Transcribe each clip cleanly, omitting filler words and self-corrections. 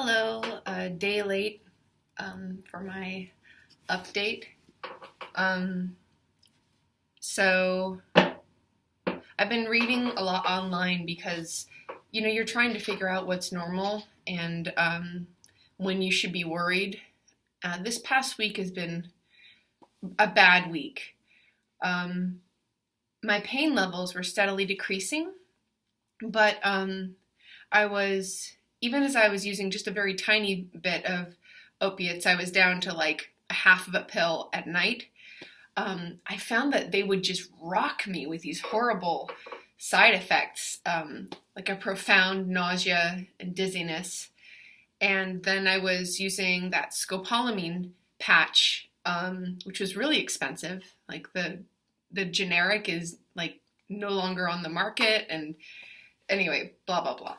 Hello, a day late for my update. Um, so I've been reading a lot online because, you're trying to figure out what's normal and when you should be worried. This past week has been a bad week. My pain levels were steadily decreasing, but even as I was using just a very tiny bit of opiates, I was down to like a half of a pill at night. I found that they would just rock me with these horrible side effects, like a profound nausea and dizziness. And then I was using that scopolamine patch, which was really expensive. Like the generic is like no longer on the market, and anyway, blah blah blah.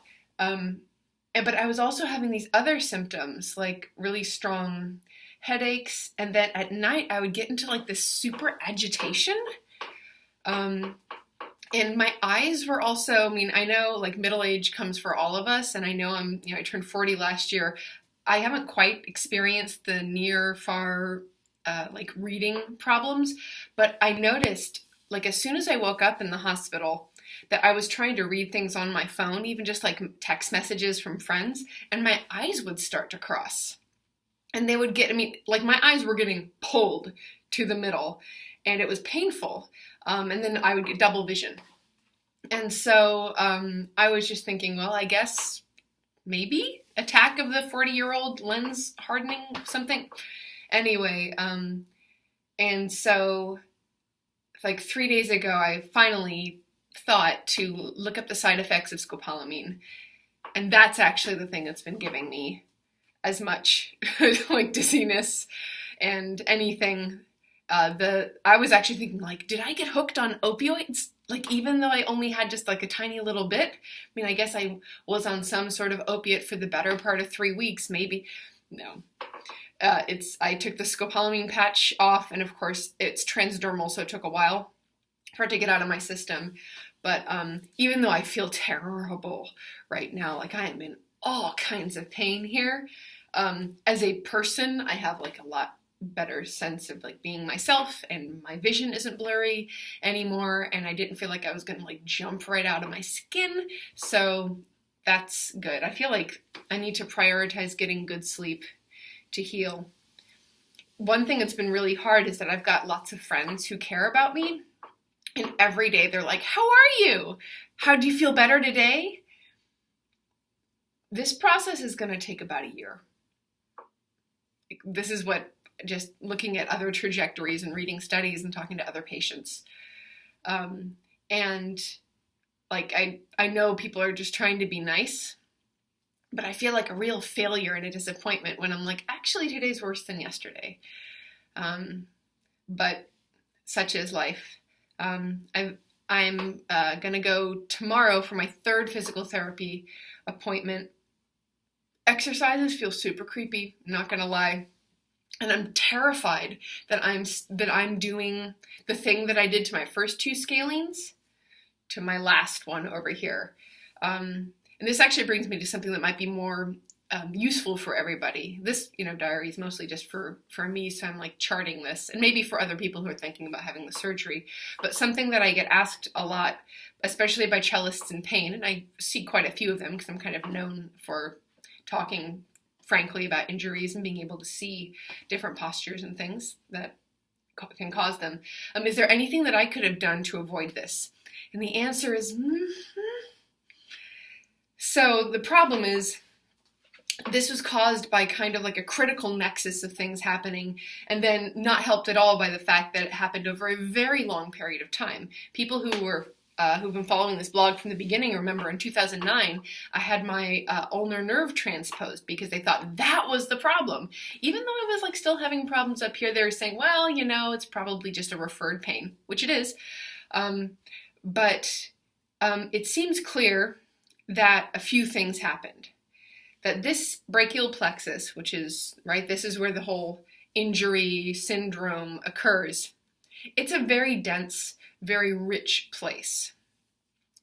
But I was also having these other symptoms, like really strong headaches, and then at night I would get into like this super agitation. And my eyes were also, I know like middle age comes for all of us, and I know I turned 40 last year. I haven't quite experienced the near far like reading problems, but I noticed like as soon as I woke up in the hospital that I was trying to read things on my phone, even just like text messages from friends, and my eyes would start to cross. And they would get, like my eyes were getting pulled to the middle, and it was painful. And then I would get double vision. And so I was just thinking, well, I guess maybe attack of the 40-year-old lens hardening something. Anyway, and so like 3 days ago, I finally thought to look up the side effects of scopolamine. And that's actually the thing that's been giving me as much like dizziness and anything. I was actually thinking like, did I get hooked on opioids? Like, even though I only had just like a tiny little bit, I guess I was on some sort of opiate for the better part of 3 weeks, maybe. No. I took the scopolamine patch off, and of course it's transdermal, so it took a while for it to get out of my system. But even though I feel terrible right now, like I am in all kinds of pain here, as a person, I have like a lot better sense of like being myself, and my vision isn't blurry anymore, and I didn't feel like I was gonna like jump right out of my skin, so that's good. I feel like I need to prioritize getting good sleep to heal. One thing that's been really hard is that I've got lots of friends who care about me, and every day they're like, how are you? How do you feel better today? This process is going to take about a year. This is what, just looking at other trajectories and reading studies and talking to other patients. And like, I know people are just trying to be nice, but I feel like a real failure and a disappointment when I'm like, actually today's worse than yesterday. But such is life. I'm going to go tomorrow for my third physical therapy appointment. Exercises feel super creepy, I'm not going to lie. And I'm terrified that I'm doing the thing that I did to my first two scalings to my last one over here. And this actually brings me to something that might be more useful for everybody. This, diary is mostly just for me, so I'm like charting this, and maybe for other people who are thinking about having the surgery. But something that I get asked a lot, especially by cellists in pain, and I see quite a few of them because I'm kind of known for talking frankly about injuries and being able to see different postures and things that can cause them. Is there anything that I could have done to avoid this? And the answer is, So the problem is, this was caused by kind of like a critical nexus of things happening, and then not helped at all by the fact that it happened over a very long period of time. People who've been following this blog from the beginning remember in 2009, I had my ulnar nerve transposed because they thought that was the problem. Even though I was like still having problems up here, they were saying, well, it's probably just a referred pain, which it is. But it seems clear that a few things happened. That this brachial plexus, which is, right, this is where the whole injury syndrome occurs. It's a very dense, very rich place.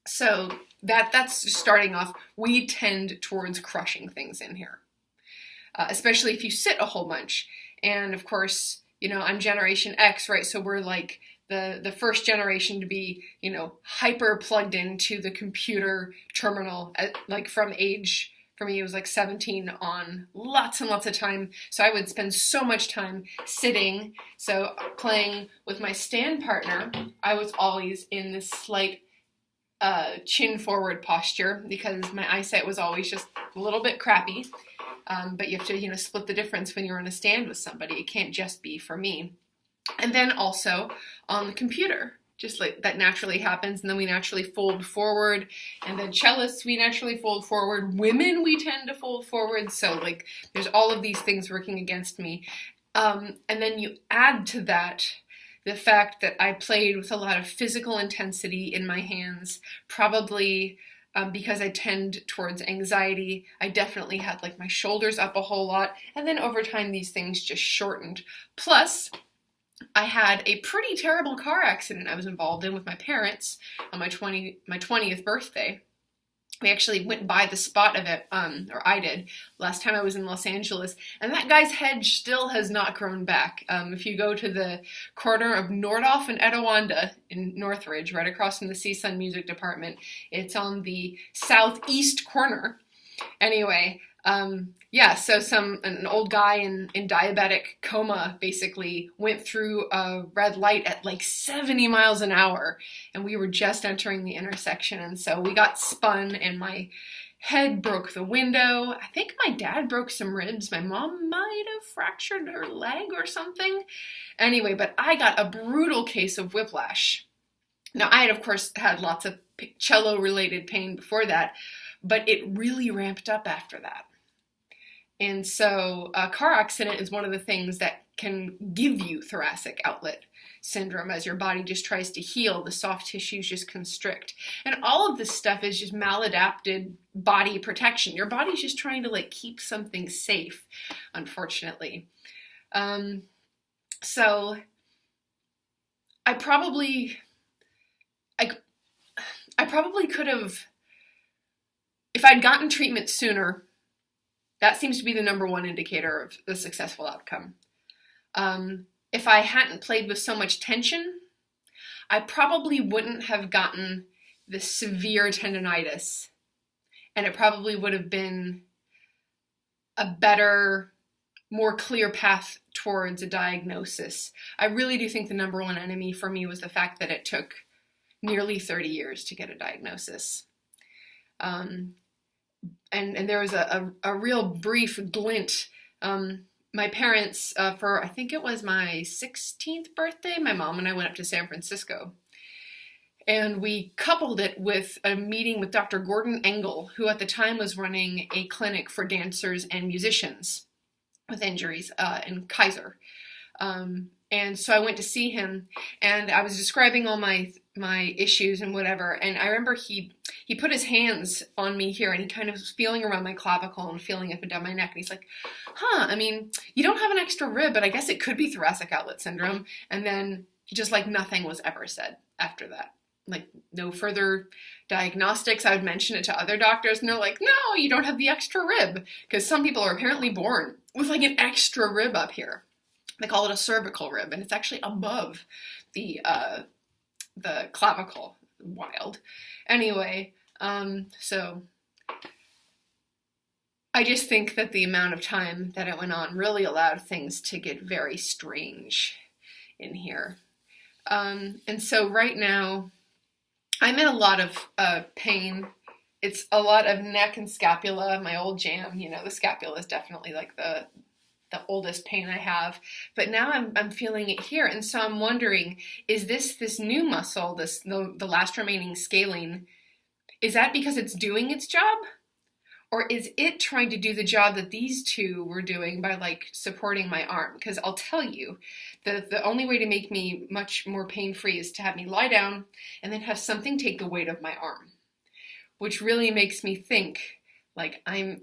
So that's starting off. We tend towards crushing things in here. especially if you sit a whole bunch. And of course, I'm Generation X, right? So we're like the first generation to be, hyper plugged into the computer terminal like from age, for me, it was like 17 on, lots and lots of time. So I would spend so much time sitting. So playing with my stand partner, I was always in this slight chin forward posture because my eyesight was always just a little bit crappy. But you have to, split the difference when you're on a stand with somebody. It can't just be for me. And then also on the computer, just like that naturally happens. And then we naturally fold forward. And then cellists, we naturally fold forward. Women, we tend to fold forward. So like there's all of these things working against me. And then you add to that the fact that I played with a lot of physical intensity in my hands, probably because I tend towards anxiety. I definitely had like my shoulders up a whole lot. And then over time, these things just shortened. Plus, I had a pretty terrible car accident I was involved in with my parents on my 20th birthday. We actually went by the spot of it, or I did, last time I was in Los Angeles, and that guy's head still has not grown back. If you go to the corner of Nordhoff and Etiwanda in Northridge, right across from the CSUN Music Department, it's on the southeast corner. Anyway, so an old guy in diabetic coma basically went through a red light at like 70 miles an hour, and we were just entering the intersection, and so we got spun, and my head broke the window. I think my dad broke some ribs. My mom might have fractured her leg or something. Anyway, but I got a brutal case of whiplash. Now, I had, of course, had lots of cello-related pain before that, but it really ramped up after that. And so a car accident is one of the things that can give you thoracic outlet syndrome as your body just tries to heal. The soft tissues just constrict. And all of this stuff is just maladapted body protection. Your body's just trying to like keep something safe, unfortunately. So I probably could have, if I'd gotten treatment sooner, that seems to be the number one indicator of the successful outcome. If I hadn't played with so much tension, I probably wouldn't have gotten the severe tendonitis, and it probably would have been a better, more clear path towards a diagnosis. I really do think the number one enemy for me was the fact that it took nearly 30 years to get a diagnosis. And there was a real brief glint. My parents, for I think it was my 16th birthday, my mom and I went up to San Francisco. And we coupled it with a meeting with Dr. Gordon Engel, who at the time was running a clinic for dancers and musicians with injuries in Kaiser. And so I went to see him, and I was describing all my issues and whatever. And I remember he put his hands on me here, and he kind of was feeling around my clavicle and feeling up and down my neck. And he's like, I mean, you don't have an extra rib, but I guess it could be thoracic outlet syndrome. And then he just like nothing was ever said after that. Like no further diagnostics. I would mention it to other doctors, and they're like, no, you don't have the extra rib. Because some people are apparently born with like an extra rib up here. They call it a cervical rib, and it's actually above the clavicle. Wild. Anyway, so I just think that the amount of time that it went on really allowed things to get very strange in here. And so right now, I'm in a lot of pain. It's a lot of neck and scapula, my old jam. The scapula is definitely like the oldest pain I have, but now I'm feeling it here. And so I'm wondering, is this new muscle, the last remaining scalene, is that because it's doing its job? Or is it trying to do the job that these two were doing by like supporting my arm? Because I'll tell you, the only way to make me much more pain-free is to have me lie down and then have something take the weight of my arm, which really makes me think like I'm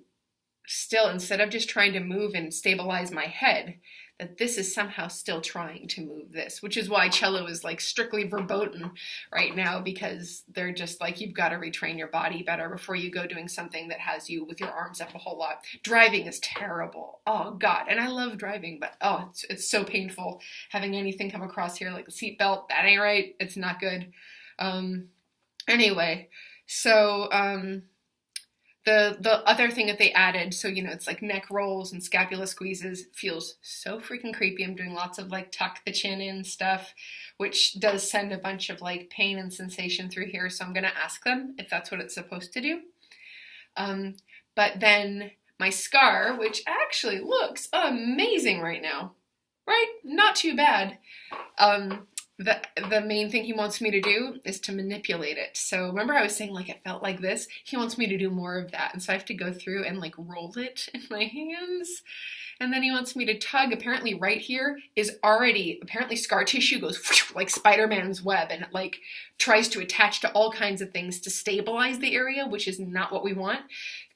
still, instead of just trying to move and stabilize my head, that this is somehow still trying to move this, which is why cello is like strictly verboten right now, because they're just like, you've got to retrain your body better before you go doing something that has you with your arms up a whole lot. Driving is terrible. Oh God. And I love driving, but oh, it's so painful having anything come across here, like a seatbelt. That ain't right. It's not good. Anyway, so, the other thing that they added, so, it's like neck rolls and scapula squeezes, feels so freaking creepy. I'm doing lots of like tuck the chin in stuff, which does send a bunch of like pain and sensation through here. So I'm going to ask them if that's what it's supposed to do. But then my scar, which actually looks amazing right now, right? Not too bad. The main thing he wants me to do is to manipulate it. So remember I was saying like it felt like this? He wants me to do more of that. And so I have to go through and like roll it in my hands. And then he wants me to tug. Apparently right here is already, apparently scar tissue goes like Spider-Man's web, and it like tries to attach to all kinds of things to stabilize the area, which is not what we want.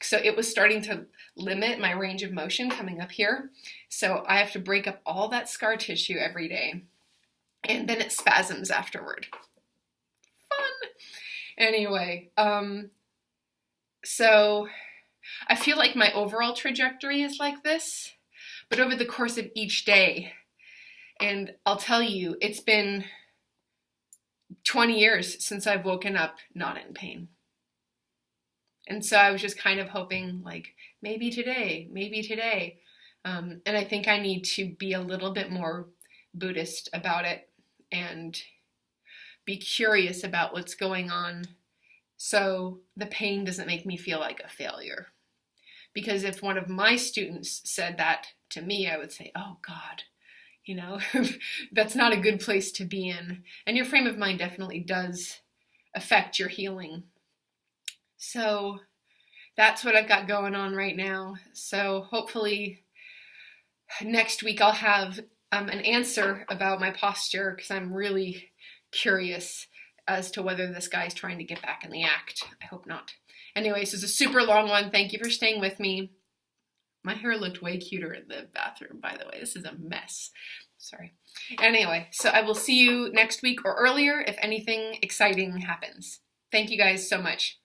So it was starting to limit my range of motion coming up here. So I have to break up all that scar tissue every day. And then it spasms afterward. Fun. Anyway, so I feel like my overall trajectory is like this, but over the course of each day, and I'll tell you, it's been 20 years since I've woken up not in pain. And so I was just kind of hoping like, maybe today. And I think I need to be a little bit more Buddhist about it and be curious about what's going on, so the pain doesn't make me feel like a failure. Because if one of my students said that to me, I would say, oh God, that's not a good place to be in. And your frame of mind definitely does affect your healing. So that's what I've got going on right now. So hopefully next week I'll have an answer about my posture, because I'm really curious as to whether this guy's trying to get back in the act. I hope not. Anyways, this is a super long one. Thank you for staying with me. My hair looked way cuter in the bathroom, by the way. This is a mess. Sorry. Anyway, so I will see you next week or earlier if anything exciting happens. Thank you guys so much.